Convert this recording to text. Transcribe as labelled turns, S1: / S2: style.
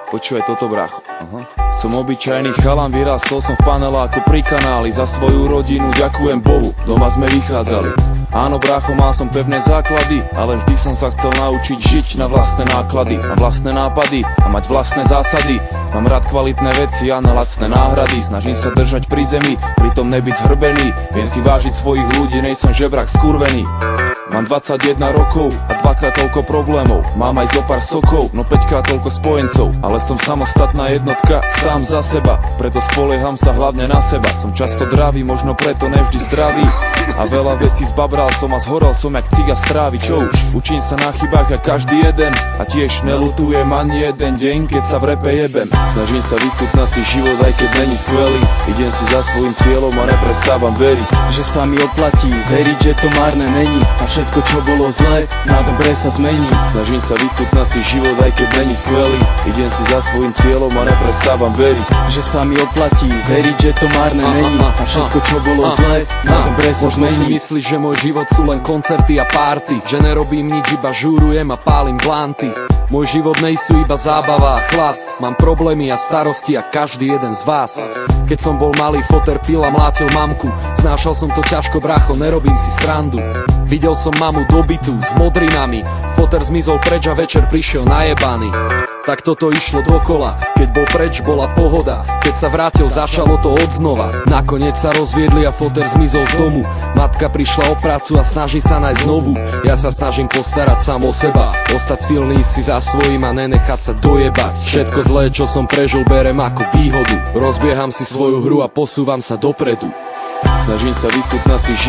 S1: Počúvaj toto, brácho. Som obyčajný chalan, vyrastol som v paneláku pri kanáli. Za svoju rodinu ďakujem Bohu, doma sme vychádzali. Áno, brácho, mal som pevné základy, ale vždy som sa chcel naučiť žiť na vlastné náklady, na vlastné nápady a mať vlastné zásady. Mám rád kvalitné veci a na lacné náhrady. Snažím sa držať pri zemi, pritom nebyť zhrbený. Viem si vážiť svojich ľudí, nejsem žebrak skurvený. Mám 21 rokov a dvakrát toľko problémov. Mám aj zo pár sokov, no 5-krát toľko spojencov. Ale som samostatná jednotka, sám za seba. Preto spolieham sa hlavne na seba. Som často dravý, možno preto nevždy zdravý. A veľa vecí zbabral som a zhorel som jak ciga z trávy. Čo už? Učím sa na chybách a každý jeden. A tiež nelutujem ani jeden deň, keď sa v repe jebem. Snažím sa vychutnať si život, aj keď není skvelý. Idem si za svojím cieľom a neprestávam veriť,
S2: že sa mi oplatí veriť, že to márne není. A všetko, čo bolo zlé, na dobre sa zmení.
S1: Snažím sa vychutnať si život, aj keď není skvelý. Idem si za svojím cieľom a neprestávam veriť,
S2: že sa mi oplatí veriť, že to márne není. A všetko, čo bolo zlé, na dobre sa zmení.
S3: Možno si myslíš, že môj život sú len koncerty a párty, že nerobím nič, iba žúrujem a pálim blanty. Môj život nejsú iba zábava a chlast. Mám problémy a starosti a každý jeden z vás. Keď som bol malý, foter pil a mlátil mamku. Znášal som to ťažko, brácho, nerobím si srandu. Videl som mamu dobytú s modrinami. Foter zmizol preč a večer prišiel najebaný. Tak toto išlo dokola, keď bol preč, bola pohoda. Keď sa vrátil, začalo to odznova. Nakoniec sa rozviedli a foter zmizol z domu. Matka prišla o prácu a snaží sa nájsť znovu. Ja sa snažím postarať sám o seba, ostať silný si za svojím a nenechať sa dojebať. Všetko zlé, čo som prežil, berem ako výhodu. Rozbieham si svoju hru a posúvam sa dopredu.
S1: Snažím sa vychutnať si život.